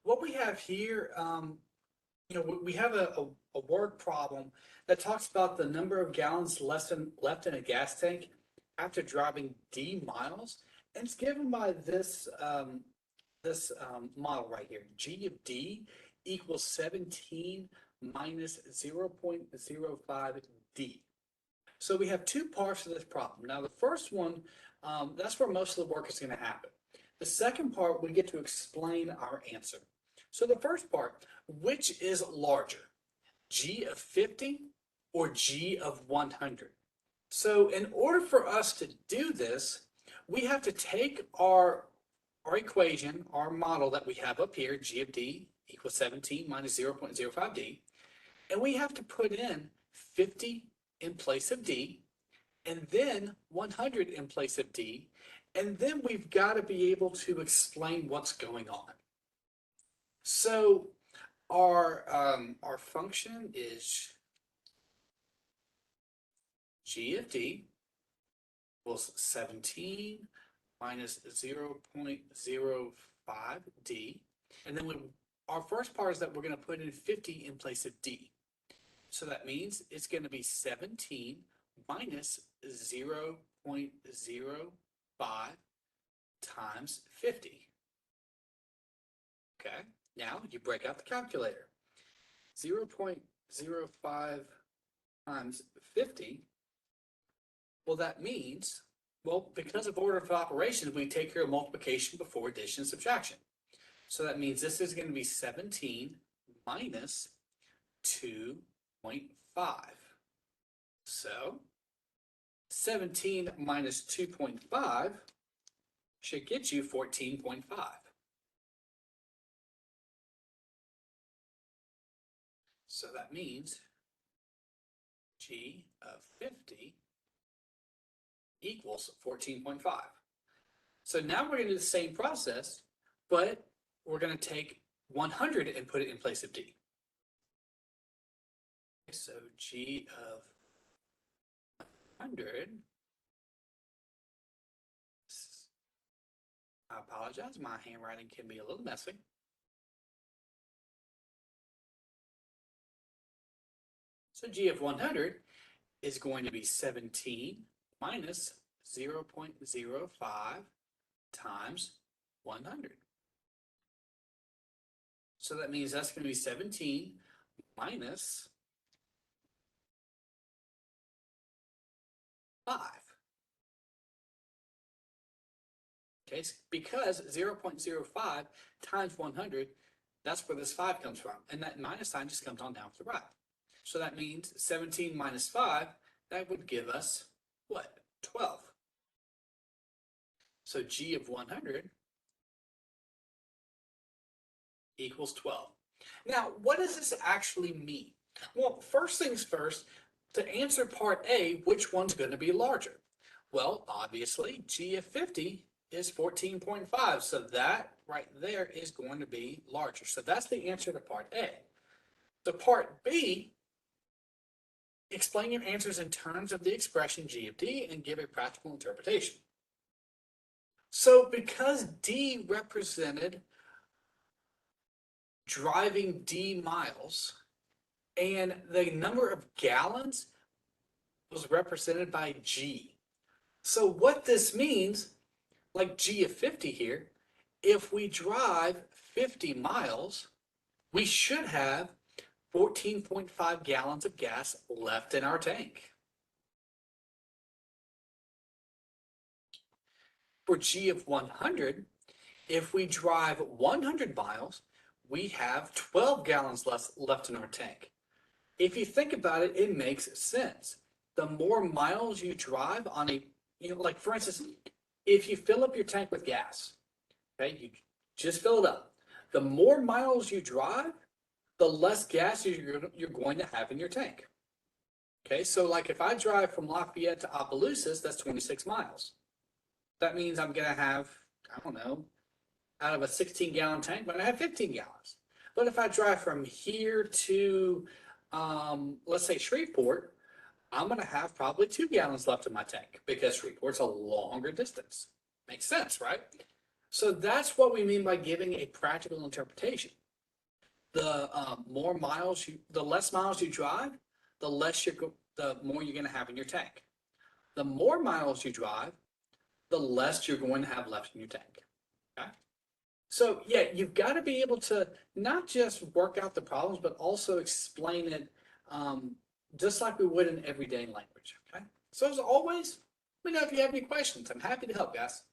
what we have here, we have a word problem that talks about the number of gallons left in a gas tank after driving D miles, and it's given by this model right here. G of D equals 17 minus 0.05 D. So we have two parts of this problem. Now, the first one, that's where most of the work is going to happen. The second part, we get to explain our answer. So the first part, which is larger, G of 50 or G of 100? So in order for us to do this, we have to take our equation, our model that we have up here, G of D equals 17 minus 0.05 D, and we have to put in 50 in place of D, and then 100 in place of D, and then we've got to be able to explain what's going on. So our function is G of D equals 17 minus 0.05 D, and then our first part is that we're going to put in 50 in place of D. So that means it's going to be 17 minus 0.05 times 50. Okay, now you break out the calculator. 0.05 times 50, well, that means, well, because of order of operations, we take care of multiplication before addition and subtraction. So that means this is going to be 17 minus 2.5. So 17 minus 2.5 should get you 14.5. So that means G of 50 equals 14.5. So now we're going to do the same process, but we're going to take 100 and put it in place of D. So G of 100, I apologize, my handwriting can be a little messy. So G of 100 is going to be 17 minus 0.05 times 100. So that means that's going to be 17 minus 5. Okay, because 0.05 times 100, that's where this 5 comes from. And that minus sign just comes on down to the right. So that means 17 minus 5, that would give us what? 12. So G of 100 equals 12. Now, what does this actually mean? Well, first things first, to answer part A, which one's going to be larger? Well, obviously, G of 50 is 14.5, so that right there is going to be larger. So that's the answer to part A. The part B, explain your answers in terms of the expression G of D and give a practical interpretation. So because D represented driving D miles and the number of gallons was represented by G. So what this means, like G of 50 here, if we drive 50 miles, we should have 14.5 gallons of gas left in our tank. For G of 100, if we drive 100 miles, we have 12 gallons left in our tank. If you think about it, it makes sense. The more miles you drive on a, like for instance, if you fill up your tank with gas, okay, you just fill it up. The more miles you drive, the less gas you're going to have in your tank. Okay, so like if I drive from Lafayette to Opelousas, that's 26 miles. That means I'm going to have, I don't know, out of a 16-gallon tank, but I have 15 gallons. But if I drive from here to, let's say Shreveport, I'm going to have probably 2 gallons left in my tank because Shreveport's a longer distance. Makes sense, right? So that's what we mean by giving a practical interpretation. the the less miles you drive, the the more you're going to have in your tank. The more miles you drive, the less you're going to have left in your tank. Okay? So yeah, you've got to be able to not just work out the problems, but also explain it just like we would in everyday language. Okay. So as always, let me know if you have any questions. I'm happy to help, guys.